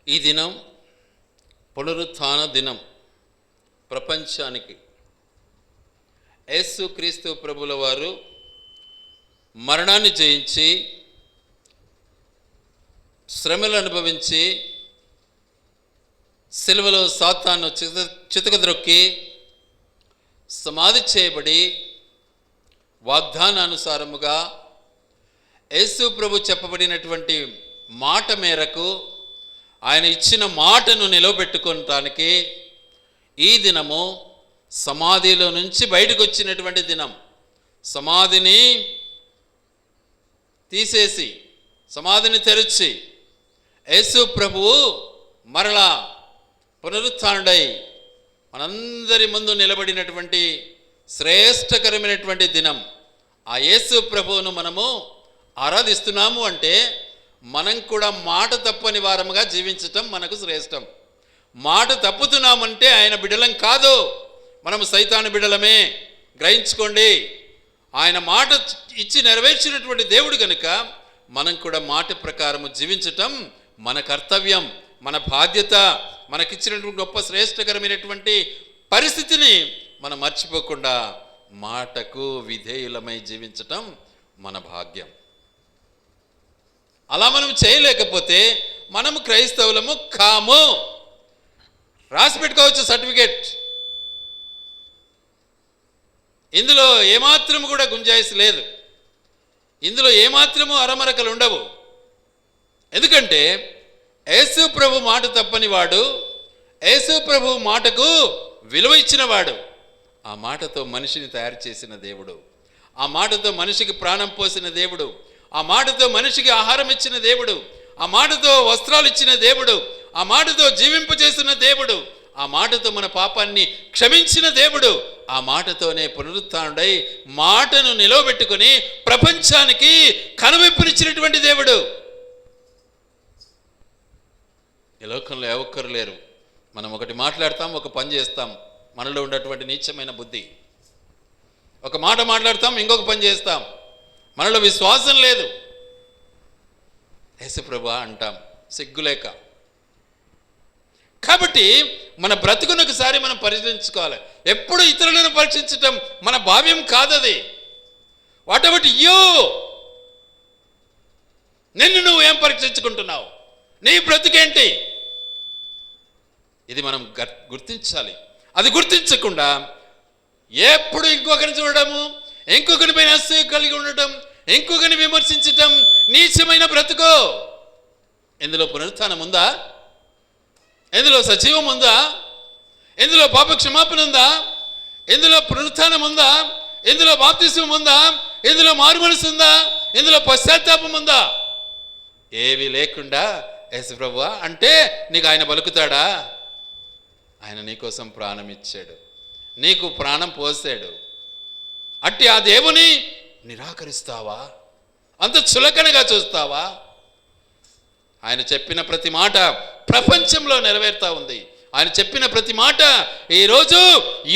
ఈ దినం పునరుత్థాన దినం. ప్రపంచానికి యేసుక్రీస్తు ప్రభుల వారు మరణాన్ని జయించి శ్రమలు అనుభవించి సిలువలో సాతాను చితకద్రొక్కి సమాధి చేయబడి వాగ్దానానుసారముగా యేసు ప్రభు చెప్పబడినటువంటి మాట మేరకు ఆయన ఇచ్చిన మాటను నిలవబెట్టుకోవటానికి ఈ దినము సమాధిలో నుంచి బయటకు వచ్చినటువంటి దినం. సమాధిని తీసేసి సమాధిని తెరిచి యేసు ప్రభువు మరలా పునరుత్థానుడై మనందరి ముందు నిలబడినటువంటి శ్రేష్టకరమైనటువంటి దినం. ఆ యేసు ప్రభువును మనము ఆరాధిస్తున్నాము అంటే మనం కూడా మాట తప్పని వారముగా జీవించటం మనకు శ్రేష్టం. మాట తప్పుతున్నామంటే ఆయన బిడ్డలం కాదు, మనము సైతాను బిడ్డలమే. గ్రహించుకోండి, ఆయన మాట ఇచ్చి నెరవేర్చినటువంటి దేవుడు కనుక మనం కూడా మాట ప్రకారము జీవించటం మన కర్తవ్యం, మన బాధ్యత. మనకిచ్చినటువంటి గొప్ప శ్రేష్టకరమైనటువంటి పరిస్థితిని మనం మర్చిపోకుండా మాటకు విధేయులమై జీవించటం మన భాగ్యం. అలా మనం చేయలేకపోతే మనము క్రైస్తవులము కాము. రాసి పెట్టుకోవచ్చు సర్టిఫికేట్. ఇందులో ఏమాత్రము కూడా గుంజాయిషి లేదు, ఇందులో ఏమాత్రము అరమరకలు ఉండవు. ఎందుకంటే యేసు ప్రభు మాట తప్పని వాడు, యేసు ప్రభు మాటకు విలువ ఇచ్చినవాడు. ఆ మాటతో మనిషిని తయారు చేసిన దేవుడు, ఆ మాటతో మనిషికి ప్రాణం పోసిన దేవుడు, ఆ మాటతో మనిషికి ఆహారం ఇచ్చిన దేవుడు, ఆ మాటతో వస్త్రాలు ఇచ్చిన దేవుడు, ఆ మాటతో జీవింపజేసిన దేవుడు, ఆ మాటతో మన పాపాన్ని క్షమించిన దేవుడు, ఆ మాటతోనే పునరుత్థానుడై మాటను నిలవబెట్టుకుని ప్రపంచానికి కనువిప్పునిచ్చినటువంటి దేవుడు. ఈ లోకంలో ఏ ఒక్కరు లేరు. మనం ఒకటి మాట్లాడతాం, ఒక పని చేస్తాం. మనలో ఉన్నటువంటి నీచమైన బుద్ధి. ఒక మాట మాట్లాడతాం, ఇంకొక పని చేస్తాం. మనలో విశ్వాసం లేదు. యేసు ప్రభువా అంటాం సిగ్గులేక. కాబట్టి మన బ్రతుకును ఒకసారి మనం పరిశీలించుకోవాలి. ఎప్పుడు ఇతరులను పరీక్షించటం మన భావ్యం కాదది. What about you? నిన్ను నువ్వు ఏం పరీక్షించుకుంటున్నావు? నీ బ్రతుకేంటి? ఇది మనం గుర్తించాలి. అది గుర్తించకుండా ఎప్పుడు ఇంకొకరిని చూడడము, ఇంకొకరిపై అసూయ కలిగి ఉండటం, ఇంకొకరిని విమర్శించటం నీచమైన బ్రతుకు. ఇందులో పునరుత్థానం ఉందా? ఇందులో సజీవం ఉందా? ఇందులో పాప క్షమాపణ ఉందా? ఇందులో పునరుత్థానం ఉందా? ఇందులో బాప్తిస్మం ఉందా? ఇందులో మారుమనసు ఉందా? ఇందులో పశ్చాత్తాపం ఉందా? ఏవి లేకుండా యేసు ప్రభువా అంటే నీకు ఆయన పలుకుతాడా? ఆయన నీకోసం ప్రాణం ఇచ్చాడు, నీకు ప్రాణం పోసాడు. అట్టి ఆ దేవుని నిరాకరిస్తావా? అంత చులకనగా చూస్తావా? ఆయన చెప్పిన ప్రతి మాట ప్రపంచంలో నెరవేరుతా ఉంది. ఆయన చెప్పిన ప్రతి మాట ఈరోజు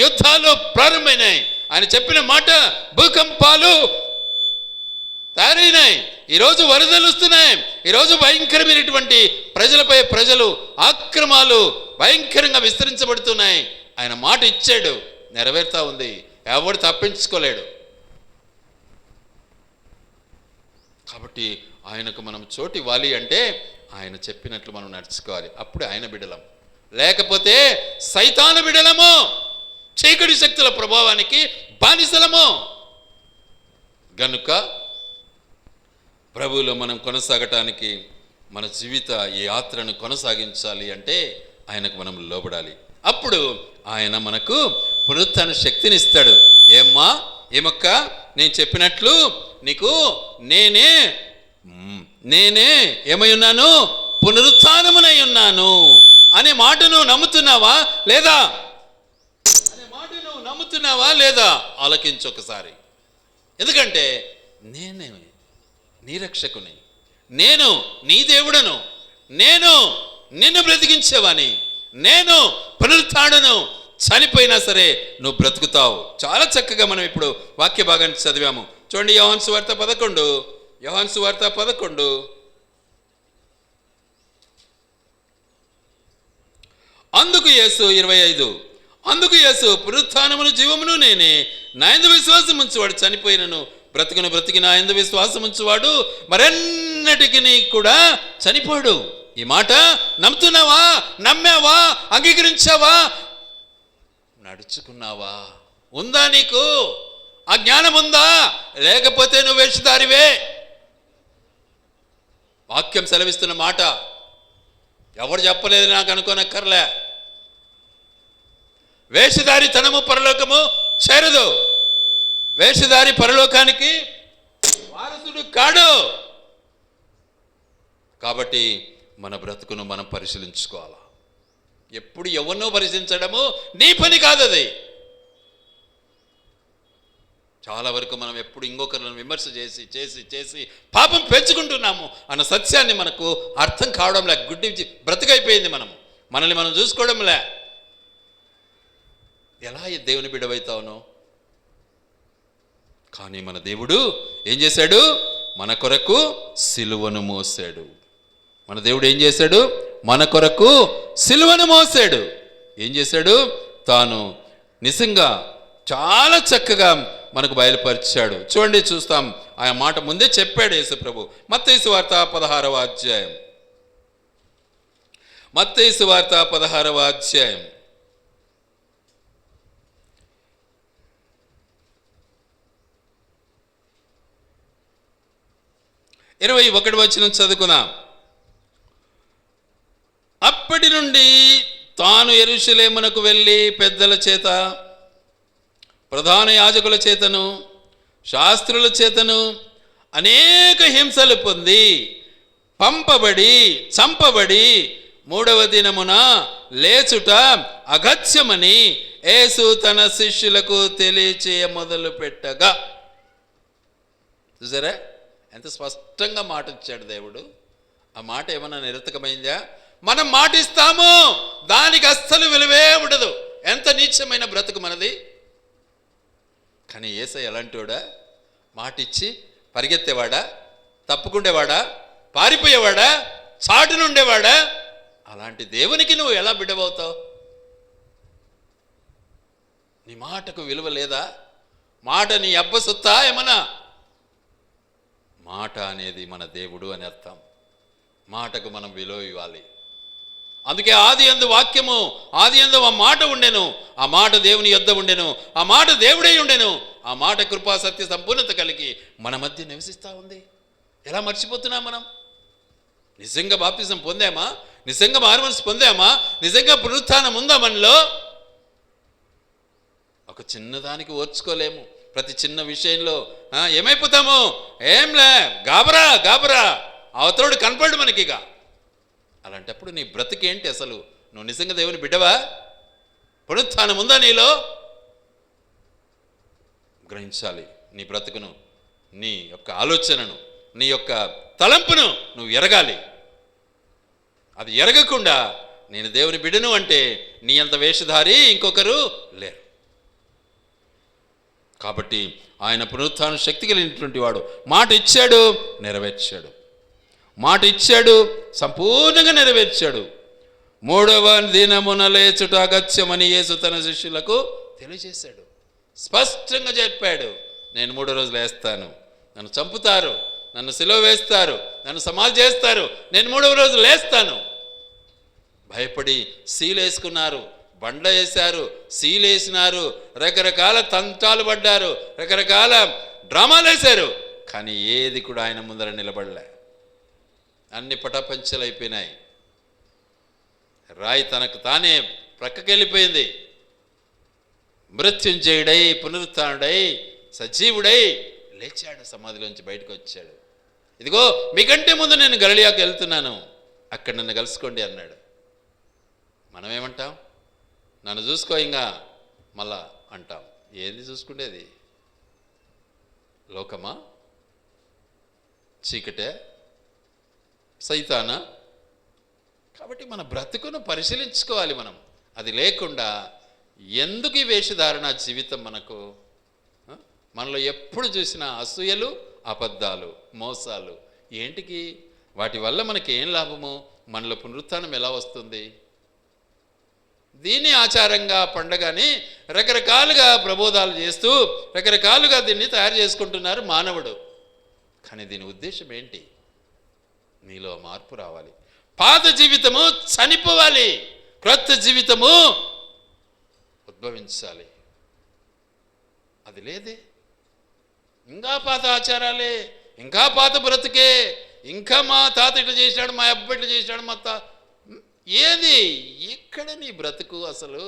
యుద్ధాలు ప్రారంభమైనాయి. ఆయన చెప్పిన మాట భూకంపాలు తయారైనాయి. ఈరోజు వరదలు వస్తున్నాయి. ఈరోజు భయంకరమైనటువంటి ప్రజలపై ప్రజలు ఆక్రమాలు భయంకరంగా విస్తరించబడుతున్నాయి. ఆయన మాట ఇచ్చాడు, నెరవేరుతా ఉంది. ఎవడు తప్పించుకోలేడు. కాబట్టి ఆయనకు మనం చోటు ఇవ్వాలి అంటే ఆయన చెప్పినట్లు మనం నడుచుకోవాలి. అప్పుడు ఆయన బిడలం. లేకపోతే సైతాను బిడలము, చీకటి శక్తుల ప్రభావానికి బానిసలము. గనుక ప్రభువులో మనం కొనసాగటానికి, మన జీవిత ఈ యాత్రను కొనసాగించాలి అంటే ఆయనకు మనం లోబడాలి. అప్పుడు ఆయన మనకు పునరుత్థాన శక్తిని ఇస్తాడు. ఏమక్క నేను చెప్పినట్లు నీకు నేనే ఏమై ఉన్నాను? పునరుత్థానమునై ఉన్నాను అనే మాటను నమ్ముతున్నావా లేదా? ఆలకించు ఒకసారి. ఎందుకంటే నేనే నీ రక్షకుని, నేను నీ దేవుడను, నేను నిన్ను బ్రతికించేవాని, నేను పునరుత్థానుడను. చనిపోయినా సరే నువ్వు బ్రతుకుతావు. చాలా చక్కగా మనం ఇప్పుడు వాక్య భాగాన్ని చదివాము. చూడండి, యోహాను సువార్త 11 అందుకు యేసు 25 అందుకు యేసు పునరుత్థానమును జీవమును నేనే, నా యందు విశ్వాసం ఉంచువాడు చనిపోయినను బ్రతికి నా యందు విశ్వాసం ఉంచువాడు మరెన్నటికి కూడా చనిపోడు. ఈ మాట నమ్ముతున్నావా? నమ్మావా? అంగీకరించావా? నడుచుకున్నావా? ఉందా నీకు ఆ జ్ఞానం? ఉందా? లేకపోతే నువ్వు వేషధారివే. వాక్యం సెలవిస్తున్న మాట ఎవరు చెప్పలేదు, నాకు అనుకోనక్కర్లే. వేషధారితనము పరలోకము చేరదు. వేషధారి పరలోకానికి వారసుడు కాడు. కాబట్టి మన బ్రతుకును మనం పరిశీలించుకోవాలా. ఎప్పుడు ఎవరినో పరిశీలించడము నీ పని కాదు. అది చాలా వరకు మనం ఎప్పుడు ఇంకొకరిని విమర్శ చేసి చేసి చేసి పాపం పెంచుకుంటున్నాము అన్న సత్యాన్ని మనకు అర్థం కావడంలే. గుడ్డి బ్రతుకైపోయింది. మనల్ని మనం చూసుకోవడంలే. ఎలా దేవుని బిడ్డవైతావును? కానీ మన దేవుడు ఏం చేశాడు? మన కొరకు సిలువను మోసాడు. మన దేవుడు ఏం చేశాడు? మన కొరకు సిలువను మోసాడు. ఏం చేశాడు? తాను నిజంగా చాలా చక్కగా మనకు బయలుపరిచాడు. చూడండి, చూస్తాం. ఆయన మాట ముందే చెప్పాడు యేసు ప్రభు. మత్తయి సువార్త 16వ అధ్యాయం. మత్తయి సువార్త 16వ అధ్యాయం 21వ వచనం చదువుకుందాం. అప్పటి నుండి తాను యెరూషలేమునకు వెళ్ళి పెద్దల చేత, ప్రధాన యాజకుల చేతను, శాస్త్రుల చేతను అనేక హింసలు పొంది పంపబడి చంపబడి 3వ దినమున లేచుట అగత్యమని యేసు తన శిష్యులకు తెలియచేయ మొదలు పెట్టగా. చూసారా ఎంత స్పష్టంగా మాట ఇచ్చాడు దేవుడు. ఆ మాట ఏమన్నా నిరర్థకమైందా? మనం మాటిస్తాము, దానికి అస్సలు విలువే ఉండదు. ఎంత నీచమైన బ్రతుకు మనది. కానీ యేసయ్య ఎలాంటివాడా? మాటిచ్చి పరిగెత్తేవాడా? తప్పుకుండేవాడా? పారిపోయేవాడా? చాటునుండేవాడా? అలాంటి దేవునికి నువ్వు ఎలా బిడ్డవవుతావు? నీ మాటకు విలువ లేదా? మాట నీ అబ్బ సొత్తా ఏమన్నా? మాట అనేది మన దేవుడు అని అర్థం. మాటకు మనం విలువ ఇవ్వాలి. అందుకే ఆది యందు వాక్యము, ఆది యందు ఆ మాట ఉండెను, ఆ మాట దేవుని యొద్ద ఉండెను, ఆ మాట దేవుడై ఉండెను, ఆ మాట కృపా సత్య సంపూర్ణత కలిగి మన మధ్య నివసిస్తూ ఉంది. ఎలా మర్చిపోతున్నాం మనం? నిజంగా బాప్తిజం పొందామా? నిజంగా మారుమనసు పొందామా? నిజంగా పునరుత్థానం ఉందా మనలో? ఒక చిన్నదానికి ఓర్చుకోలేము. ప్రతి చిన్న విషయంలో ఏమైపోతాము? ఏంలే, గాబరా గాబరా, అవతరుడు కనపడు మనకిగా. అలాంటప్పుడు నీ బ్రతికేంటి అసలు? నువ్వు నిజంగా దేవుని బిడ్డవా? పునరుత్థానం ఉందా నీలో? గ్రహించాలి. నీ బ్రతుకును, నీ యొక్క ఆలోచనను, నీ యొక్క తలంపును నువ్వు ఎరగాలి. అది ఎరగకుండా నేను దేవుని బిడ్డను అంటే నీ అంత వేషధారి ఇంకొకరు లేరు. కాబట్టి ఆయన పునరుత్థాన శక్తి కలిగినటువంటి వాడు. మాట ఇచ్చాడు, నెరవేర్చాడు. మాట ఇచ్చాడు, సంపూర్ణంగా నెరవేర్చాడు. 3వ దినమున లేచుట అగత్యమని యేసు తన శిష్యులకు తెలియజేశాడు. స్పష్టంగా చెప్పాడు, నేను 3వ రోజు లేస్తాను. నన్ను చంపుతారు, నన్ను సిలువ వేస్తారు, నన్ను సమాధి చేస్తారు, నేను 3వ రోజు లేస్తాను. భయపడి సీలేసుకున్నారు, బండ వేశారు, సీలేసినారు, రకరకాల తంటాలు పడ్డారు, రకరకాల డ్రామాలు వేశారు. కానీ ఏది కూడా ఆయన ముందర నిలబడలే. అన్ని పటాపంచలైపోయినాయి. రాయి తనకు తానే ప్రక్కకి వెళ్ళిపోయింది. మృత్యుంజయుడై, పునరుత్థానుడై, సజీవుడై లేచాడు, సమాధిలోంచి బయటకు వచ్చాడు. ఇదిగో మీకంటే ముందు నేను గలిలయకు వెళ్తున్నాను, అక్కడ నన్ను కలుసుకోండి అన్నాడు. మనమేమంటాం? నన్ను చూసుకో ఇంకా మళ్ళా అంటాం. ఏది చూసుకునేది? లోకమా? చీకటే? సైతానా? కాబట్టి మన బ్రతుకును పరిశీలించుకోవాలి మనం. అది లేకుండా ఎందుకు ఈ వేషధారణ జీవితం మనకు? మనలో ఎప్పుడు చూసినా అసూయలు, అబద్ధాలు, మోసాలు. ఏంటికి? వాటి వల్ల మనకి ఏం లాభము? మనలో పునరుత్థానం ఎలా వస్తుంది? దీన్ని ఆచారంగా పండగని రకరకాలుగా ప్రబోధాలు చేస్తూ రకరకాలుగా దీన్ని తయారు చేసుకుంటున్నారు మానవుడు. కానీ దీని ఉద్దేశం ఏంటి? నీలో మార్పు రావాలి, పాత జీవితము చనిపోవాలి, క్రొత్త జీవితము ఉద్భవించాలి. అది లేదే, ఇంకా పాత ఆచారాలే, ఇంకా పాత బ్రతుకే, ఇంకా మా తాత ఇట్లా చేశాడు, మా అబ్బాయి ఇట్లా చేశాడు, మా ఏది ఇక్కడ నీ బ్రతుకు? అసలు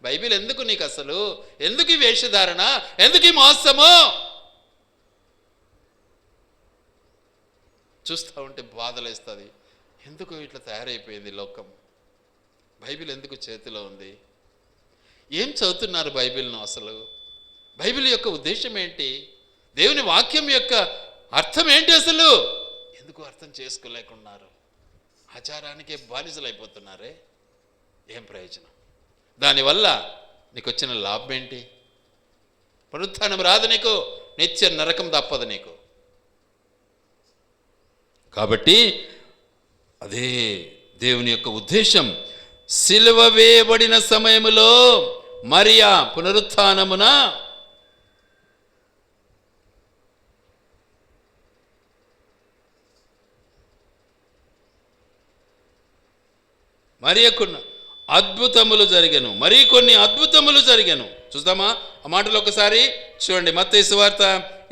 బైబిల్ ఎందుకు నీకు? అసలు ఎందుకు ఈ వేషధారణ? ఎందుకు ఈ మోసము? చూస్తూ ఉంటే బాధలేస్తుంది. ఎందుకు ఇట్లా తయారైపోయింది లోకం? బైబిల్ ఎందుకు చేతిలో ఉంది? ఏం చదువుతున్నారు బైబిల్ను? అసలు బైబిల్ యొక్క ఉద్దేశం ఏంటి? దేవుని వాక్యం యొక్క అర్థం ఏంటి? అసలు ఎందుకు అర్థం చేసుకోలేకున్నారు? ఆచారానికే బానిసలైపోతున్నారే. ఏం ప్రయోజనం? దానివల్ల నీకు వచ్చిన లాభం ఏంటి? పునరుత్థానం రాదు నీకు, నిత్య నరకం తప్పదు నీకు. కాబట్టి అదే దేవుని యొక్క ఉద్దేశం. సిలువ వేయబడిన సమయములో మరియా పునరుత్థానమున మరియకున్న అద్భుతములు జరిగెను, కొన్ని అద్భుతములు జరిగెను. చూద్దామా ఆ మాటలు ఒకసారి చూడండి. మత్తయి సువార్త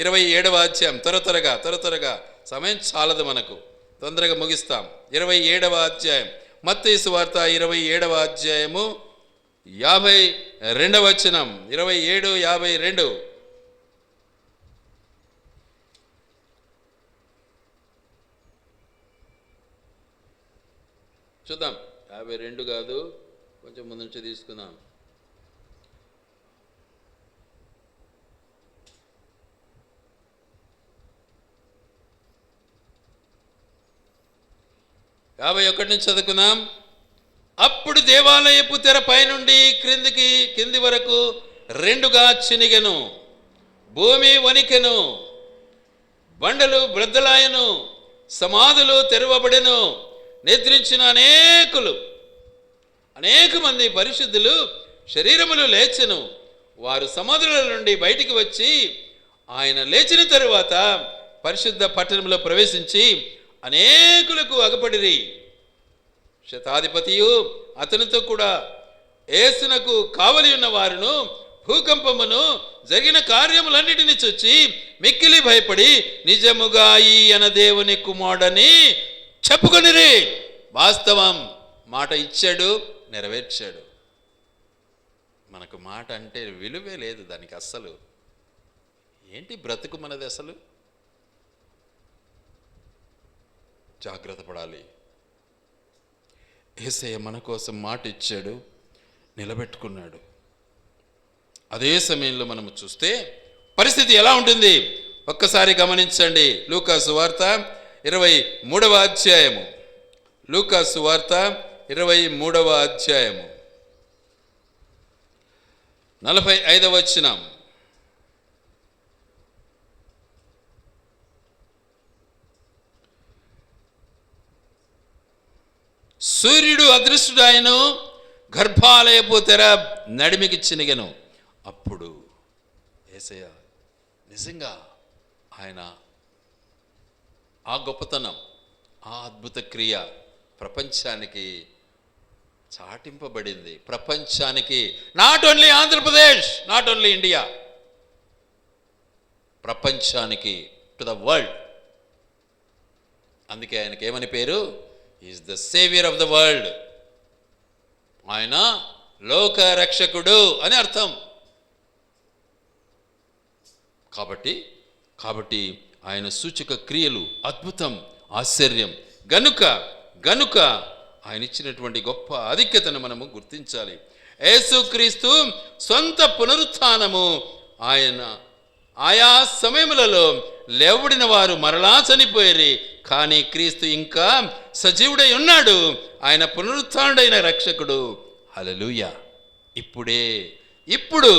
27వ అధ్యాయం. త్వరగా సమయం చాలదు మనకు, తొందరగా ముగిస్తాం. 27వ అధ్యాయం మత్తయి సువార్త 27వ అధ్యాయము 52వ వచనం. 27:52. చూద్దాం. 52 కాదు, కొంచెం ముందు నుంచి తీసుకుందాం. ఒకటి నుంచి చదువుకుందాం. అప్పుడు దేవాలయపు తెర పైనుండి కింది వరకు రెండుగా చినిగెను, భూమి వణికెను, బండలు బ్రద్దలాయను, సమాధులు తెరవబడెను. నిద్రించిన అనేక మంది పరిశుద్ధులు శరీరములు లేచెను. వారు సమాధుల నుండి బయటికి వచ్చి ఆయన లేచిన తరువాత పరిశుద్ధ పట్టణంలో ప్రవేశించి అనేకులకు అగపడిరి. శతాధిపతియు అతనితో కూడా యేసునకు కావలి ఉన్న వారును భూకంపమును జరిగిన కార్యములన్నిటినీ చూచి మిక్కిలి భయపడి నిజముగా ఈయన దేవుని కుమారుడని చెప్పుకొనిరి. వాస్తవం, మాట ఇచ్చాడు, నెరవేర్చాడు. మనకు మాట అంటే విలువే లేదు దానికి అస్సలు. ఏంటి బ్రతుకు మనది? అసలు జాగ్రత్త పడాలి. యేసయ్య మన కోసం మాట ఇచ్చాడు, నిలబెట్టుకున్నాడు. అదే సమయంలో మనము చూస్తే పరిస్థితి ఎలా ఉంటుంది ఒక్కసారి గమనించండి. లూకా సువార్త 23వ అధ్యాయము. లూకా సువార్త 23వ అధ్యాయము 45వ వచనం. సూర్యుడు అదృష్టుడాయను, గర్భాలయపు తెర నడిమికి చినిగెను. అప్పుడు యేసయ్య నిజంగా ఆయన ఆ గొప్పతనం, ఆ అద్భుత క్రియ ప్రపంచానికి చాటింపబడింది. ప్రపంచానికి, not only Andhra Pradesh, not only India, ప్రపంచానికి, టు ద వరల్డ్. అందుకే ఆయనకి ఏమని పేరు? Is the saviour of the world. ఆయన లోక రక్షకుడు అని అర్థం. కాబట్టి ఆయన సూచక క్రియలు అద్భుతం, ఆశ్చర్యం. గనుక ఆయన ఇచ్చినటువంటి గొప్ప ఆధిక్యతను మనము గుర్తించాలి. యేసుక్రీస్తు సొంత పునరుత్థానము, ఆయన ఆయా సమయములలో లేవబడిన వారు మరలా చనిపోయారు, కానీ క్రీస్తు ఇంకా సజీవుడై ఉన్నాడు. ఆయన పునరుత్థానుడైన రక్షకుడు. హల్లెలూయా. ఇప్పుడు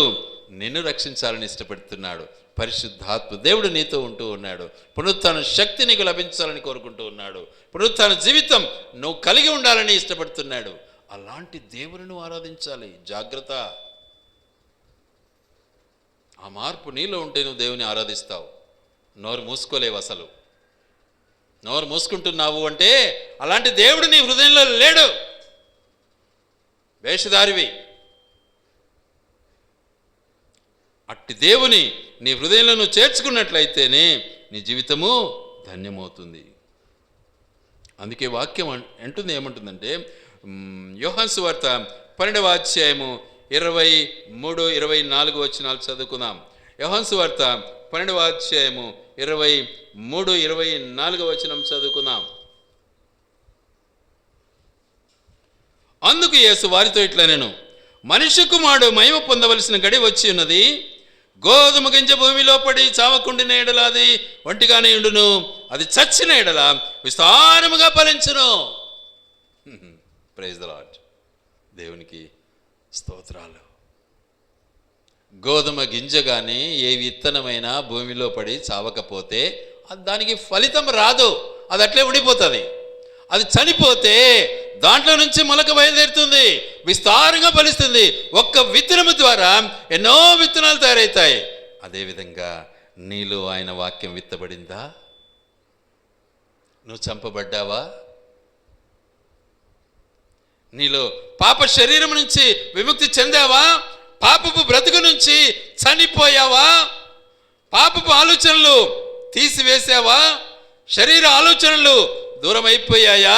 నిన్ను రక్షించాలని ఇష్టపడుతున్నాడు. పరిశుద్ధాత్మ దేవుడు నీతో ఉంటూ ఉన్నాడు. పునరుత్థాన శక్తి నీకు లభించాలని కోరుకుంటూ ఉన్నాడు. పునరుత్థాన జీవితం నువ్వు కలిగి ఉండాలని ఇష్టపడుతున్నాడు. అలాంటి దేవుని ఆరాధించాలి. జాగ్రత్త. ఆ మార్పు నీలో ఉంటే నువ్వు దేవుని ఆరాధిస్తావు. నోరు మూసుకోలేవు. అసలు నోరు మూసుకుంటున్నావు అంటే అలాంటి దేవుడు నీ హృదయంలో లేడు. వేషధారివి. అట్టి దేవుని నీ హృదయంలో నువ్వు చేర్చుకున్నట్లయితేనే నీ జీవితము ధన్యమవుతుంది. అందుకే వాక్యం అంటుంది, ఏమంటుందంటే యోహాను సువార్త 12వ అధ్యాయము 23-24 వచనాలు చదువుకుందాం. యోహాను సువార్త 12వ అధ్యాయము 23-24 వచనం చదువుకుందాం. అందుకు యేసు వారితో ఇట్లా, నేను మనుష్య కుమారుడు మహిమ పొందవలసిన గడి వచ్చి ఉన్నది. గోధుమ గింజ భూమిలో పడి చావకుండిన ఎడల అది ఒంటిగానే ఉండును, అది చచ్చిన ఎడల విస్తారముగా ఫలించును. Praise the lord. దేవునికి స్తోత్రాలు. గోధుమ గింజ కానీ ఏ విత్తనమైనా భూమిలో పడి చావకపోతే దానికి ఫలితం రాదు. అది అట్లే ఉండిపోతుంది. అది చనిపోతే దాంట్లో నుంచి మొలక బయలుదేరుతుంది, విస్తారంగా ఫలిస్తుంది. ఒక్క విత్తనము ద్వారా ఎన్నో విత్తనాలు తయారవుతాయి. అదేవిధంగా నీలో ఆయన వాక్యం విత్తబడిందా? నువ్వు చంపబడ్డావా? నీలో పాప శరీరం నుంచి విముక్తి చెందావా? పాపపు బ్రతుకు నుంచి చనిపోయావా? పాపపు ఆలోచనలు తీసివేసావా? శరీర ఆలోచనలు దూరం అయిపోయాయా?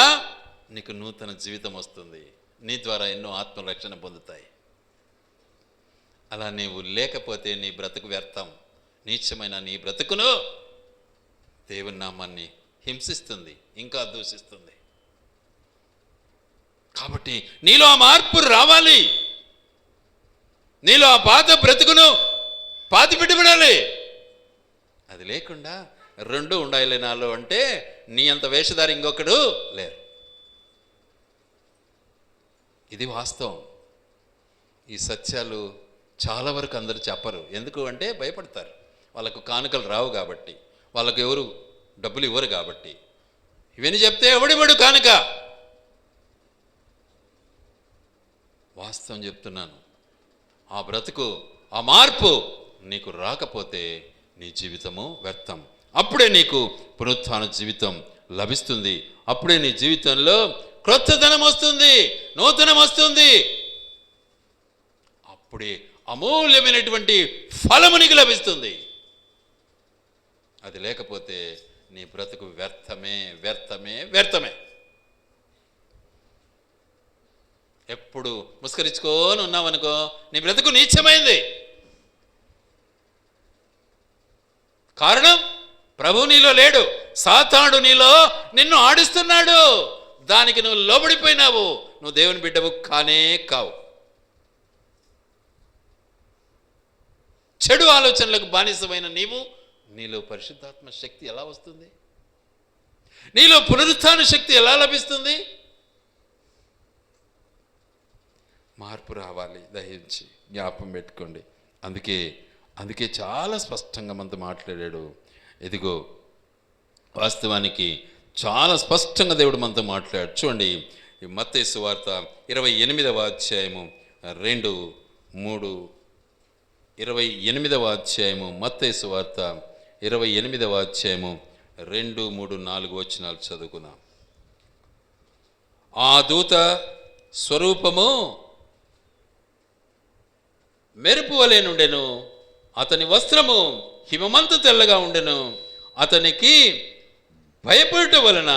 నీకు నూతన జీవితం వస్తుంది. నీ ద్వారా ఎన్నో ఆత్మరక్షణ పొందుతాయి. అలా నీవు లేకపోతే నీ బ్రతుకు వ్యర్థం. నీచమైన నీ బ్రతుకును దేవుని నామాన్ని హింసిస్తుంది, ఇంకా దూషిస్తుంది. కాబట్టి నీలో ఆ మార్పు రావాలి. నీలో ఆ పాత బ్రతుకును పాతిపెట్టబడాలి. అది లేకుండా రెండు ఉండాలి నాలో అంటే నీ అంత వేషధారి ఇంకొకడు లేరు. ఇది వాస్తవం. ఈ సత్యాలు చాలా వరకు అందరూ చెప్పరు. ఎందుకు అంటే భయపడతారు. వాళ్ళకు కానుకలు రావు కాబట్టి, వాళ్ళకు ఎవరు డబ్బులు ఇవ్వరు కాబట్టి. ఇవన్నీ చెప్తే ఎవడివ్వడు కానుక. వాస్తవం చెప్తున్నాను. ఆ బ్రతుకు, ఆ మార్పు నీకు రాకపోతే నీ జీవితము వ్యర్థం. అప్పుడే నీకు పునరుత్థాన జీవితం లభిస్తుంది. అప్పుడే నీ జీవితంలో క్రొత్తదనం వస్తుంది, నూతనం వస్తుంది. అప్పుడే అమూల్యమైనటువంటి ఫలము నీకు లభిస్తుంది. అది లేకపోతే నీ బ్రతుకు వ్యర్థమే, వ్యర్థమే, వ్యర్థమే. ఎప్పుడు ముస్కరించుకొని ఉన్నావనుకో నీ బ్రతుకు నీచమైంది. కారణం ప్రభు నీలో లేడు. సాతానుడు నీలో నిన్ను ఆడిస్తున్నాడు. దానికి నువ్వు లోబడిపోయినావు. నువ్వు దేవుని బిడ్డవు కానే కావు. చెడు ఆలోచనలకు బానిసమైన నీలో పరిశుద్ధాత్మ శక్తి ఎలా వస్తుంది? నీలో పునరుత్థాన శక్తి ఎలా లభిస్తుంది? మార్పు రావాలి. దయించి జ్ఞాపం పెట్టుకోండి. అందుకే చాలా స్పష్టంగా మనతో మాట్లాడాడు. ఇదిగో వాస్తవానికి చాలా స్పష్టంగా దేవుడు మనతో మాట్లాడాడు. చూడండి, ఈ మత్తయి సువార్త 28వ అధ్యాయము 2-3. 28వ అధ్యాయము మత్తయి సువార్త 28వ అధ్యాయము 2, 3, 4 వచనాలు చదువుకుందాం. ఆ దూత స్వరూపము మెరుపు వలె నుండెను, అతని వస్త్రము హిమమంత తెల్లగా ఉండెను. అతనికి భయపడుట వలన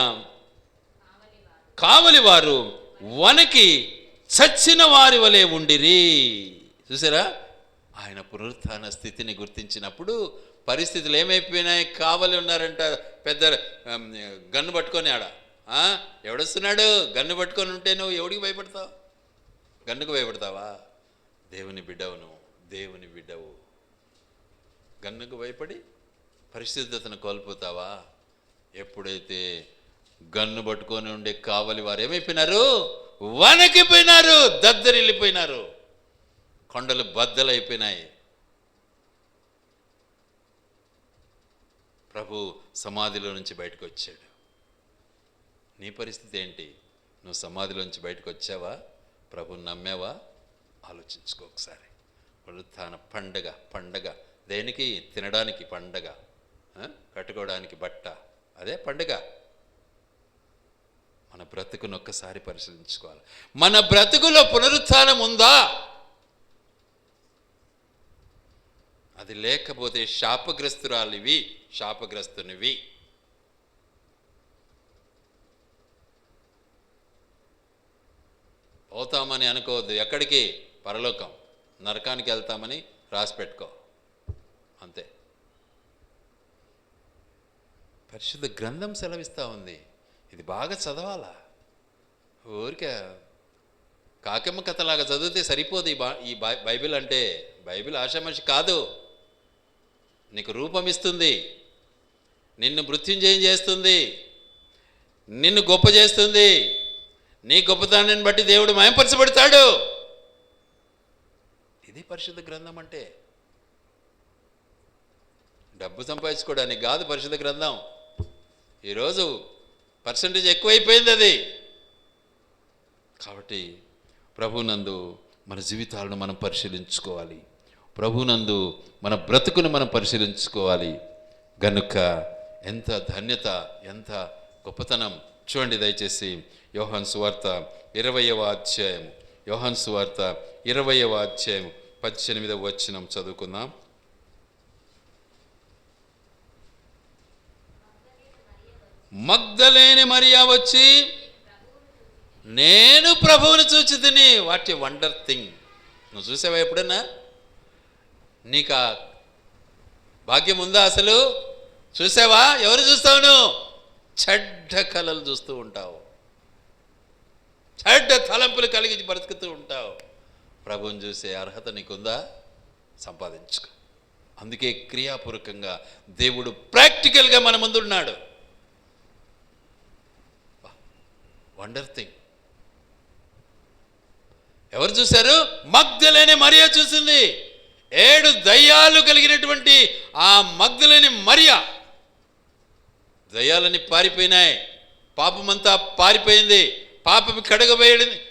కావలి వారు వనకి చచ్చిన వారి వలె ఉండిరి. చూసారా? ఆయన పునరుత్థాన స్థితిని గుర్తించినప్పుడు పరిస్థితులు ఏమైపోయినాయి? కావలి ఉన్నారంట, పెద్ద గన్ను పట్టుకొని. ఎవడొస్తున్నాడు? గన్ను పట్టుకొని ఉంటే నువ్వు ఎవడికి భయపడతావు? గన్నుకు భయపడతావా? దేవుని బిడ్డవు నువ్వు, దేవుని బిడ్డవు. గన్నుకు భయపడి పరిశుద్ధతను కోల్పోతావా? ఎప్పుడైతే గన్ను పట్టుకొని ఉండే కావలి వారు ఏమైపోయినారు? వణకిపోయినారు, దద్దరిల్లిపోయినారు, కొండలు బద్దలైపోయినాయి. ప్రభు సమాధిలో నుంచి బయటకు వచ్చాడు. నీ పరిస్థితి ఏంటి? నువ్వు సమాధిలో నుంచి బయటకు వచ్చావా? ప్రభుని నమ్మావా? ఆలోచించుకో ఒకసారి. పునరుత్థాన పండగ దేనికి? తినడానికి పండగ, కట్టుకోవడానికి బట్ట, అదే పండగ. మన బ్రతుకును ఒక్కసారి పరిశీలించుకోవాలి. మన బ్రతుకులో పునరుత్థానం ఉందా? అది లేకపోతే శాపగ్రస్తురాలివి, శాపగ్రస్తునివి. పోతామని అనుకోవద్దు. ఎక్కడికి? పరలోకం, నరకానికి వెళ్తామని రాసి పెట్టుకో, అంతే. పరిశుద్ధ గ్రంథం సెలవిస్తూ ఉంది. ఇది బాగా చదవాలా. ఊరికే కాకమ్మ కథలాగా చదివితే సరిపోదు. ఈ బైబిల్ అంటే బైబిల్ ఆషామాషి కాదు. నీకు రూపం ఇస్తుంది, నిన్ను మృత్యుంజయం చేస్తుంది, నిన్ను గొప్ప చేస్తుంది. నీ గొప్పతనాన్ని బట్టి దేవుడు మయంపరచబడతాడు. ఇది పరిశుద్ధ గ్రంథం అంటే. డబ్బు సంపాదించుకోవడానికి కాదు పరిశుద్ధ గ్రంథం. ఈరోజు పర్సంటేజ్ ఎక్కువైపోయింది అది. కాబట్టి ప్రభునందు మన జీవితాలను మనం పరిశీలించుకోవాలి. ప్రభునందు మన బ్రతుకును మనం పరిశీలించుకోవాలి. గనుక ఎంత ధన్యత, ఎంత గొప్పతనం చూడండి దయచేసి. యోహాను సువార్త 20వ అధ్యాయం, యోహాను సువార్త 20వ అధ్యాయం 18వ వచనం చదువుకుందాం. మగ్దలేని మరియా వచ్చి, నేను ప్రభువుని చూచితిని. What a wonder thing. నువ్వు చూసావా ఎప్పుడన్నా? నీకు ఆ భాగ్యం ఉందా అసలు? చూసావా? ఎవరు చూస్తావు నువ్వు? చెడ్డ కళలు చూస్తూ ఉంటావు, చెడ్డ తలంపులు కలిగి బ్రతుకుతూ ఉంటావు. ప్రభువుని చూసే అర్హత నీకుందా? సంపాదించుకో. అందుకే క్రియాపూర్వకంగా దేవుడు ప్రాక్టికల్గా మన ముందున్నాడు. Wonder thing. ఎవరు చూశారు? మగ్దలేని మరియా చూసింది. 7 దయ్యాలు కలిగినటువంటి ఆ మగ్దలేని మరియా, దయ్యాలని పారిపోయినాయి, పాపమంతా పారిపోయింది, పాపం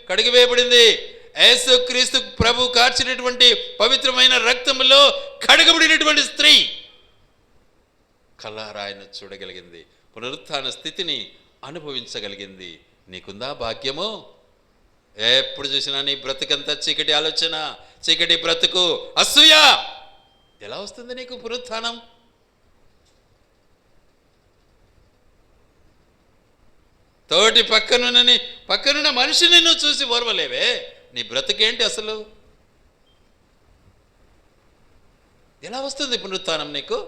కడిగివేయబడింది. యేసుక్రీస్తు ప్రభు కార్చినటువంటి పవిత్రమైన రక్తంలో కడగబడినటువంటి స్త్రీ కళ్ళారాయను చూడగలిగింది, పునరుత్థాన స్థితిని అనుభవించగలిగింది. నీకుందా భాగ్యము? ఎప్పుడు చూసినా నీ బ్రతుకంతా చీకటి ఆలోచన, చీకటి బ్రతుకు, అసూయ. ఎలా వస్తుంది నీకు పునరుత్థానం? తోటి పక్కనున్న మనిషిని నువ్వు చూసి ఓర్వలేవే. నీ బ్రతుకేంటి అసలు? ఎలా వస్తుంది పునరుత్థానం నీకు?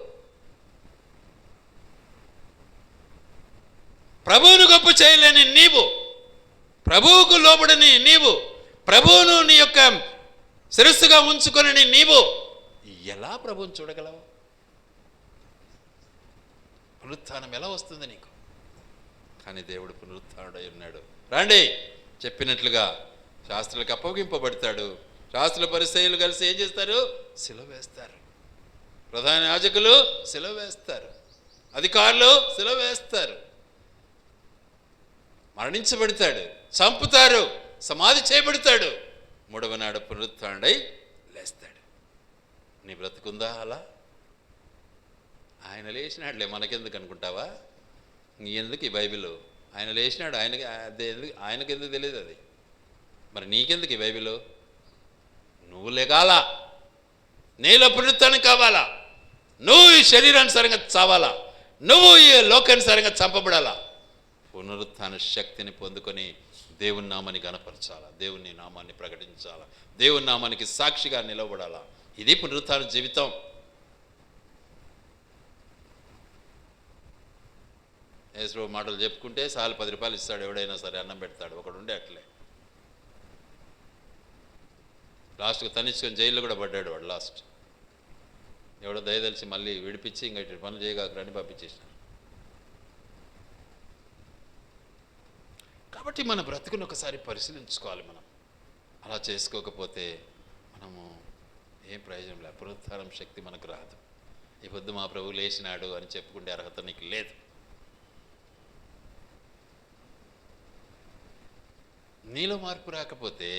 ప్రభువును గొప్ప చేయలేని నీవు, ప్రభువుకు లోబడని నీవు, ప్రభువును నీ యొక్క శిరస్సుగా ఉంచుకొని నీవు ఎలా ప్రభువుని చూడగలవు? పునరుత్థానం ఎలా వస్తుంది నీకు? కానీ దేవుడు పునరుత్థానుడై ఉన్నాడు. రండి, చెప్పినట్లుగా శాస్త్రులకు అప్పగింపబడతాడు. శాస్త్రుల పరిసయ్యులు కలిసి ఏం చేస్తారు? సిలువ వేస్తారు. ప్రధాన యాజకులు సిలువ వేస్తారు, అధికారులు సిలువ వేస్తారు. మరణించబడతాడు, చంపుతారు, సమాధి చేయబడతాడు, 3వ నాడు పునరుత్థానుడై లేస్తాడు. నీ బ్రతుకుందా అలా? ఆయన లేచినాడులే, మనకెందుకు అనుకుంటావా? ఎందుకు ఈ బైబిల్? ఆయన లేచినాడు, ఆయనకెందుకు తెలియదు అది? మరి నీకెందుకు ఈ బైబిల్? నువ్వు లేగాలా, నీలో పునరుత్థానం కావాలా, నువ్వు ఈ శరీరానుసారంగా చావాలా, నువ్వు ఈ లోకానుసారంగా చంపబడాలా. పునరుత్థాన శక్తిని పొందుకొని దేవుని నామాన్ని గణపరచాలా, దేవుని నామాన్ని ప్రకటించాలా, దేవుని నామానికి సాక్షిగా నిలబడాలా. ఇది పునరుత్థాన జీవితం. యేసు మాటలు చెప్పుకుంటే చాలు, 10 రూపాయలు ఇస్తాడు ఎవడైనా సరే, అన్నం పెడతాడు. ఒకడు ఉండే అట్లే లాస్ట్కి తనిచ్చుకొని జైల్లో కూడా పడ్డాడు వాడు. లాస్ట్ ఎవడో దయదలిచి మళ్ళీ విడిపించి ఇంకా ఇటు పనులు చేయగాకరని పంపించేసినారు. కాబట్టి మన బ్రతుకును ఒకసారి పరిశీలించుకోవాలి. మనం అలా చేసుకోకపోతే మనము ఏం ప్రయోజనం లేదు. పునరుత్థానం శక్తి మనకు రాదు. ఈ పొద్దు మా ప్రభు లేచినాడు అని చెప్పుకుంటే అర్హత నీకు లేదు. నీలో మార్పు రాకపోతే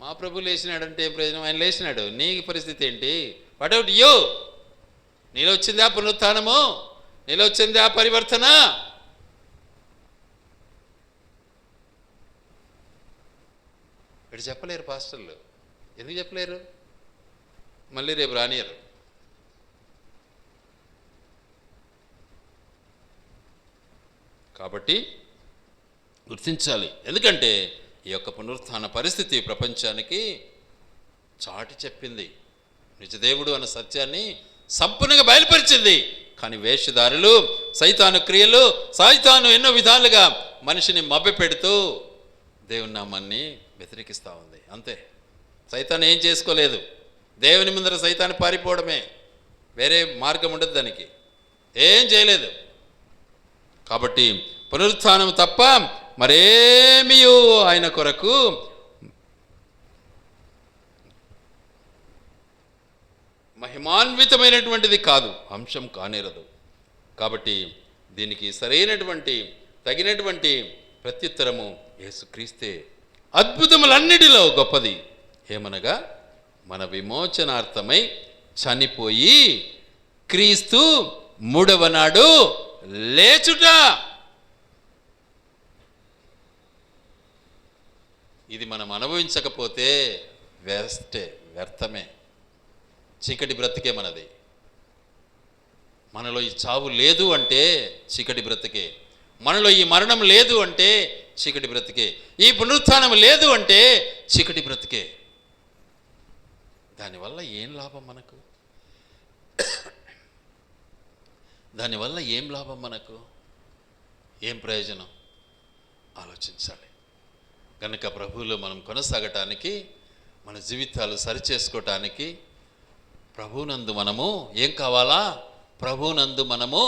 మా ప్రభు లేచినాడంటే ఏం ప్రయోజనం? ఆయన లేచినాడు, నీ పరిస్థితి ఏంటి? What out you? నీలో వచ్చింది ఆ పునరుత్థానము, నీలో వచ్చింది ఆ పరివర్తన. ఇక్కడ చెప్పలేరు పాస్టర్లు. ఎందుకు చెప్పలేరు? మళ్ళీ రేపు రానియరు. కాబట్టి గుర్తించాలి. ఎందుకంటే ఈ యొక్క పునరుత్థాన పరిస్థితి ప్రపంచానికి చాటి చెప్పింది, నిజదేవుడు అన్న సత్యాన్ని సంపూర్ణంగా బయలుపరిచింది. కానీ వేషధారులు, సైతాను క్రియలు, సైతాను ఎన్నో విధాలుగా మనిషిని మభ్యపెడుతూ దేవుని నామాన్ని వ్యతిరేకిస్తూ ఉంది. అంతే. సైతాను ఏం చేసుకోలేదు. దేవుని ముందర సైతాన్ని పారిపోవడమే, వేరే మార్గం ఉండదు దానికి. ఏం చేయలేదు. కాబట్టి పునరుత్థానం తప్ప మరేమీ ఆయన కొరకు మహిమాన్వితమైనటువంటిది కాదు, అంశం కానేరదు. కాబట్టి దీనికి సరైనటువంటి తగినటువంటి ప్రత్యుత్తరము యేసుక్రీస్తే. అద్భుతములన్నిటిలో గొప్పది ఏమనగా మన విమోచనార్థమై చనిపోయి క్రీస్తు మూడవ నాడు లేచుట. ఇది మనం అనుభవించకపోతే వేస్టే, వ్యర్థమే, చీకటి బ్రతికే మనది. మనలో ఈ చావు లేదు అంటే చీకటి బ్రతికే, మనలో ఈ మరణం లేదు అంటే చీకటి బ్రతికే, ఈ పునరుత్థానం లేదు అంటే చీకటి బ్రతికే. దానివల్ల ఏం లాభం మనకు? దానివల్ల ఏం లాభం మనకు? ఏం ప్రయోజనం? ఆలోచించాలి. కనుక ప్రభువులో మనం కొనసాగటానికి, మన జీవితాలు సరిచేసుకోవటానికి ప్రభువునందు మనము ఏం కావాలా? ప్రభువునందు మనము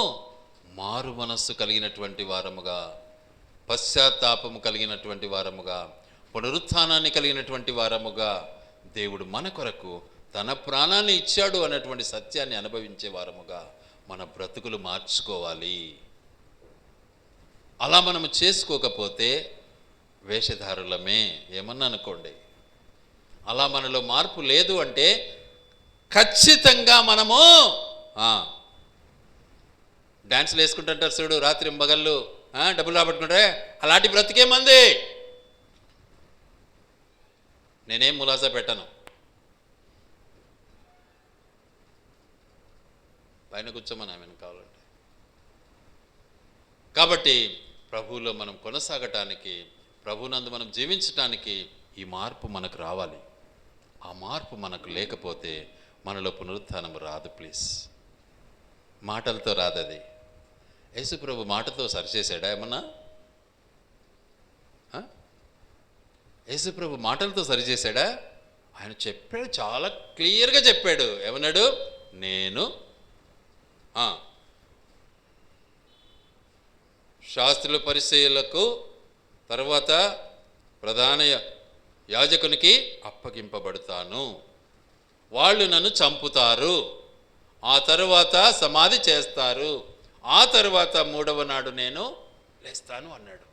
మారు మనస్సు కలిగినటువంటి వారముగా, పశ్చాత్తాపము కలిగినటువంటి వారముగా, పునరుత్థానాన్ని కలిగినటువంటి వారముగా, దేవుడు మన కొరకు తన ప్రాణాన్ని ఇచ్చాడు అన్నటువంటి సత్యాన్ని అనుభవించే వారముగా మన బ్రతుకులు మార్చుకోవాలి. అలా మనము చేసుకోకపోతే వేషధారులమే, ఏమన్నా అనుకోండి. అలా మనలో మార్పు లేదు అంటే ఖచ్చితంగా మనము డ్యాన్స్లు వేసుకుంటుంటారు చూడు, రాత్రి మగళ్ళు డబ్బులు రాబట్టుకుంటే, అలాంటి బ్రతికేమంది. నేనేం ములాసా పెట్టను, పైన కూర్చోమని ఆమెను కావాలంటే. కాబట్టి ప్రభువులో మనం కొనసాగటానికి, ప్రభునందు మనం జీవించటానికి ఈ మార్పు మనకు రావాలి. ఆ మార్పు మనకు లేకపోతే మనలో పునరుత్థానం రాదు. ప్లీజ్, మాటలతో రాదు అది. యేసు ప్రభు మాటతో సరిచేశాడా ఏమన్నా? యేసు ప్రభు మాటలతో సరిచేశాడా? ఆయన చెప్పాడు, చాలా క్లియర్గా చెప్పాడు. ఏమన్నాడు? నేను శాస్త్రుల పరిచయులకు తర్వాత ప్రధాన యాజకునికి అప్పగింపబడతాను, వాళ్ళు నన్ను చంపుతారు, ఆ తరువాత సమాధి చేస్తారు, ఆ తరువాత మూడవ నాడు నేను లేస్తాను అన్నాడు.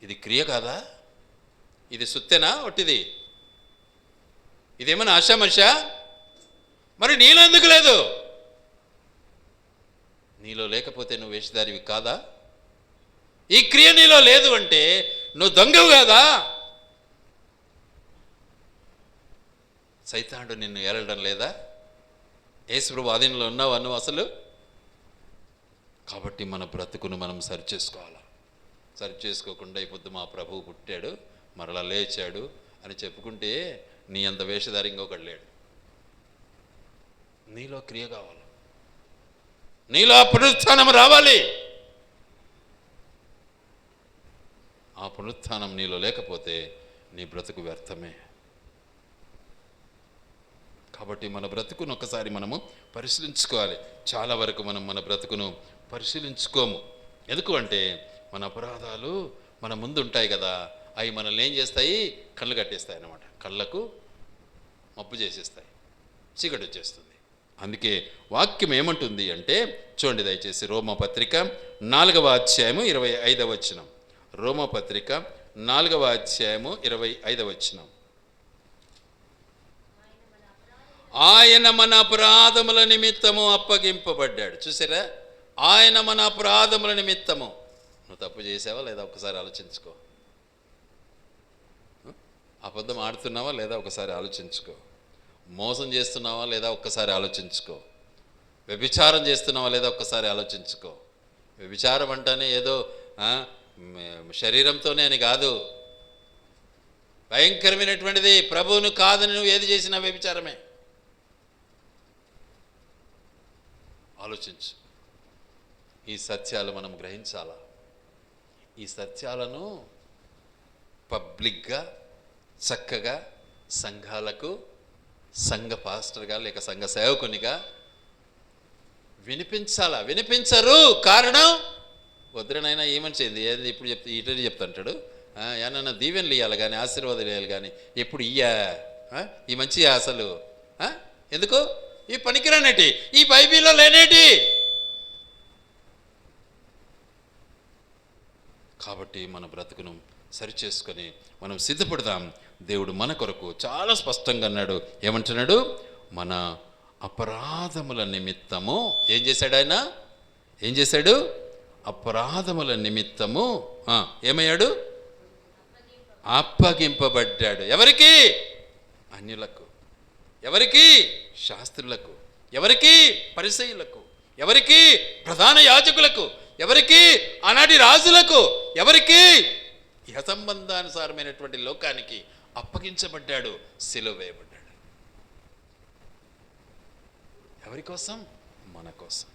ఇది క్రియ కాదా? ఇది సుత్తెనా ఒట్టిది? ఇదేమన్నా ఆశామర్షా? మరి నీలో ఎందుకు లేదు? నీలో లేకపోతే నువ్వు వేషధారివి కాదా? ఈ క్రియ నీలో లేదు అంటే నువ్వు దొంగవు కాదా? సైతానుడు నిన్ను ఏలడం లేదా? యేసుప్రభు ఆధీనంలో ఉన్నావా నువ్వు అసలు? కాబట్టి మన బ్రతుకును మనం సరిచేసుకోవాలి. సరిచేసుకోకుండా ఈ పొద్దు మా ప్రభువు పుట్టాడు, మరలా లేచాడు అని చెప్పుకుంటే నీ అంత వేషధారి ఇంకొకడు లేడు. నీలో క్రియ కావాలి, నీలో పునరుత్థానం రావాలి. ఆ పునరుత్థానం నీలో లేకపోతే నీ బ్రతుకు వ్యర్థమే. కాబట్టి మన బ్రతుకును ఒకసారి మనము పరిశీలించుకోవాలి. చాలా వరకు మనం మన బ్రతుకును పరిశీలించుకోము. ఎందుకు అంటే మన అపరాధాలు మన ముందు ఉంటాయి కదా, అవి మనల్ని ఏం చేస్తాయి? కళ్ళు కట్టేస్తాయి అన్నమాట. కళ్ళకు మబ్బు చేసేస్తాయి, చీకటి వచ్చేస్తుంది. అందుకే వాక్యం ఏమంటుంది అంటే, చూడండి దయచేసి, రోమపత్రిక 4వ అధ్యాయము 25వ వచనం. రోమపత్రిక 4వ అధ్యాయము 25వ వచనం. ఆయన మన అపరాధముల నిమిత్తము అప్పగింపబడ్డాడు. చూసారా, ఆయన మన అపరాధముల నిమిత్తము. నువ్వు తప్పు చేసావా లేదా ఒకసారి ఆలోచించుకో. అబద్ధం ఆడుతున్నావా లేదా ఒకసారి ఆలోచించుకో. మోసం చేస్తున్నావా లేదా ఒక్కసారి ఆలోచించుకో. వ్యభిచారం చేస్తున్నావా లేదా ఒక్కసారి ఆలోచించుకో. వ్యభిచారం అంటేనే ఏదో శరీరంతోనే అని కాదు, భయంకరమైనటువంటిది. ప్రభువును కాదని నువ్వు ఏది చేసినా వ్యభిచారమే. ఆలోచించు. ఈ సత్యాలు మనం గ్రహించాలా. ఈ సత్యాలను పబ్లిక్గా చక్కగా సంఘాలకు సంఘ పాస్టర్గా లేక సంఘ సేవకునిగా వినిపించాలా. వినిపించరు. కారణం వద్దునైనా ఏమని చేయండి, ఏది ఇప్పుడు చెప్తే ఇటని చెప్తాంటాడు. ఏమన్నా దీవెనలు ఇవ్వాలి కానీ ఆశీర్వాదాలు ఇవ్వాలి కానీ ఎప్పుడు ఈ మంచి అసలు ఎందుకు ఈ పనికిరానేటి, ఈ బైబిల్లో లేనేటి. కాబట్టి మన బ్రతుకును సరిచేసుకొని మనం సిద్ధపడదాం. దేవుడు మన కొరకు చాలా స్పష్టంగా అన్నాడు. ఏమంటున్నాడు? మన అపరాధముల నిమిత్తము ఏం చేశాడు ఆయన? ఏం చేశాడు? అపరాధముల నిమిత్తము ఏమయ్యాడు? అప్పగింపబడ్డాడు. ఎవరికి? అన్యులకు. ఎవరికి? శాస్త్రులకు. ఎవరికి? పరిసయ్యులకు. ఎవరికి? ప్రధాన యాజకులకు. ఎవరికి? ఆనాటి రాజులకు. ఎవరికి? ఇహ సంబంధానుసారమైనటువంటి లోకానికి అప్పగించబడ్డాడు, సిలువ వేయబడ్డాడు. ఎవరి కోసం? మన కోసం.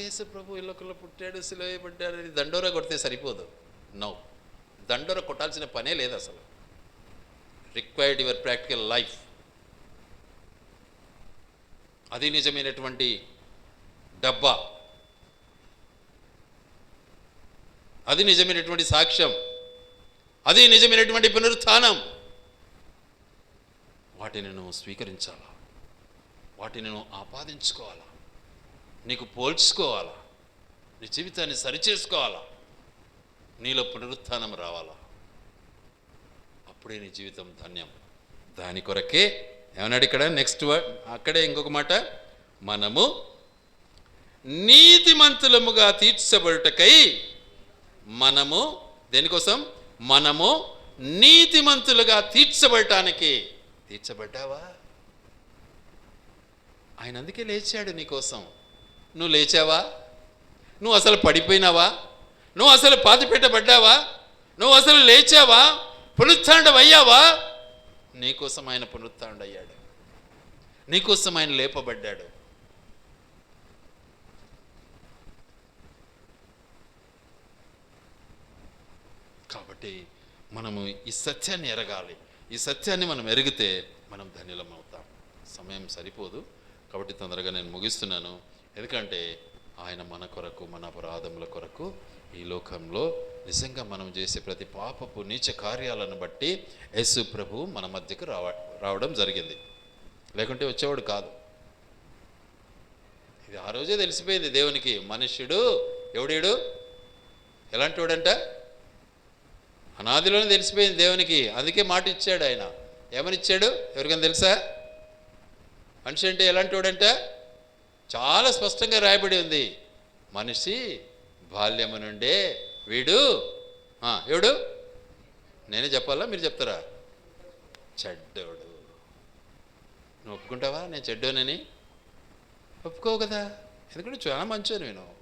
యేసు ప్రభు ఈ లోకంలో పుట్టాడు, సిలువ వేయబడ్డాడు అని దండోరా కొడితే సరిపోదు. నో, దండోరా కొట్టాల్సిన పనే లేదు అసలు. Required your practical life. అది నిజమైనటువంటి డబ్బా, అది నిజమైనటువంటి సాక్ష్యం, అది నిజమైనటువంటి పునరుత్థానం. వాటిని నువ్వు స్వీకరించాలా, వాటిని నువ్వు ఆపాదించుకోవాలా, నీకు పోల్చుకోవాలా, నీ జీవితాన్ని సరిచేసుకోవాలా, నీలో పునరుత్థానం రావాలా. అప్పుడే నీ జీవితం ధన్యం. దాని కొరకే ఏమన్నాడు ఇక్కడ నెక్స్ట్ వర్డ్, అక్కడే ఇంకొక మాట, మనము నీతిమంతులముగా తీర్చబడుటకై. మనము దేనికోసం? మనము నీతిమంతులుగా తీర్చబడటానికి. తీర్చబడ్డావా? ఆయన అందుకే లేచాడు నీకోసం. నువ్వు లేచావా? నువ్వు అసలు పడిపోయినావా? నువ్వు అసలు పాతిపెట్టబడ్డావా? నువ్వు అసలు లేచావా? పునరుత్థానుడయ్యావా? నీకోసం ఆయన పునరుత్థానుడయ్యాడు, నీకోసం ఆయన లేపబడ్డాడు. కాబట్టి మనము ఈ సత్యాన్ని ఎరగాలి. ఈ సత్యాన్ని మనం ఎరిగితే మనం ధన్యులం అవుతాం. సమయం సరిపోదు కాబట్టి తొందరగా నేను ముగిస్తున్నాను. ఎందుకంటే ఆయన మన కొరకు, మన అపరాధముల కొరకు ఈ లోకంలో నిజంగా మనం చేసే ప్రతి పాపపు నీచ కార్యాలను బట్టి యేసు ప్రభు మన మధ్యకు రావడం జరిగింది. లేకుంటే వచ్చేవాడు కాదు. ఇది ఆ రోజే తెలిసిపోయింది దేవునికి. మనుష్యుడు ఎవడేడు, ఎలాంటి వాడంట? అనాదిలోనే తెలిసిపోయింది దేవునికి. అందుకే మాట ఇచ్చాడు ఆయన. ఏమని ఇచ్చాడు? ఎవరికైనా తెలుసా? మనిషి అంటే ఎలాంటి వాడంట? చాలా స్పష్టంగా రాయబడి ఉంది. మనిషి బాల్యము నుండే వీడు ఎవడు? నేనే చెప్పాలా, మీరు చెప్తారా? చెడ్డోడు. నువ్వు ఒప్పుకుంటావా నేను చెడ్డోనని? ఒప్పుకోవు కదా, ఎందుకంటే చాలా మంచోనివి, నువ్వు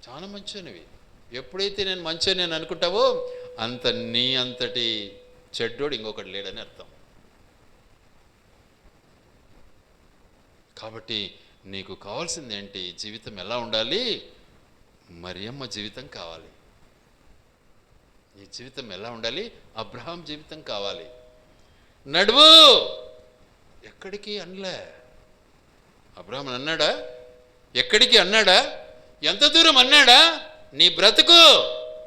చాలా మంచోనివి. ఎప్పుడైతే నేను మంచోని నేను అనుకుంటావో అంత నీ అంతటి చెడ్డోడు ఇంకొకటి లేడని అర్థం. కాబట్టి నీకు కావాల్సింది ఏంటి? జీవితం ఎలా ఉండాలి? మరియమ్మ జీవితం కావాలి. నీ జీవితం ఎలా ఉండాలి? అబ్రహాం జీవితం కావాలి. నడువు. ఎక్కడికి అనలే. అబ్రహాం అన్నాడా? ఎక్కడికి అన్నాడా? ఎంత దూరం అన్నాడా? నీ బ్రతుకు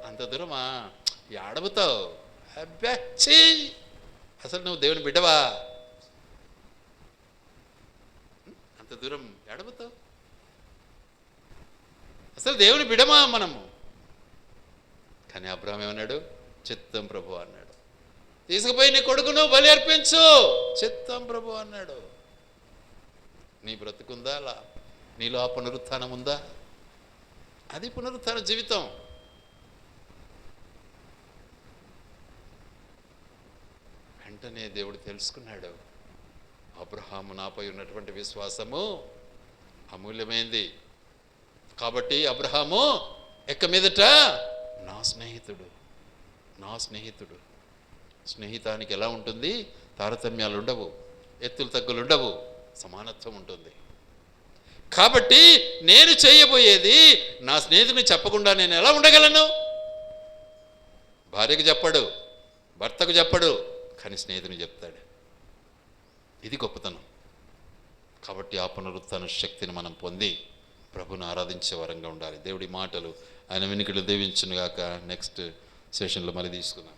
అంత దూరమా? ఏడబుతావు? అబ్బా చీ, అసలు నువ్వు దేవుని బిడ్డవా? అంత దూరం ఏడబుతావు? అసలు దేవుని బిడమా మనము? కానీ అబ్రహాం ఏమన్నాడు? చిత్తం ప్రభు అన్నాడు. తీసుకుపోయి నీ కొడుకును బలి అర్పించు. చిత్తం ప్రభు అన్నాడు. నీ బ్రతుకుందా? నీలో ఆ పునరుత్థానం ఉందా? అది పునరుత్థాన జీవితం. వెంటనే దేవుడు తెలుసుకున్నాడు, అబ్రహాము నాపై ఉన్నటువంటి విశ్వాసము అమూల్యమైంది. కాబట్టి అబ్రహాము ఎక్క మీదట నా స్నేహితుడు. స్నేహితానికి ఎలా ఉంటుంది? తారతమ్యాలు ఉండవు, ఎత్తులు తగ్గులు ఉండవు, సమానత్వం ఉంటుంది. కాబట్టి నేను చేయబోయేది నా స్నేహితుని చెప్పకుండా నేను ఎలా ఉండగలను? భార్యకు చెప్పడు, భర్తకు చెప్పడు, కానీ స్నేహితుని చెప్తాడు. ఇది గొప్పతనం. కాబట్టి ఆ పునరుత్థాన శక్తిని మనం పొంది ప్రభుని ఆరాధించే వరంగా ఉండాలి. దేవుడి మాటలు ఆయన వెనుకలు దీవించునుగాక. నెక్స్ట్ సెషన్లో మళ్ళీ తీసుకుందాం.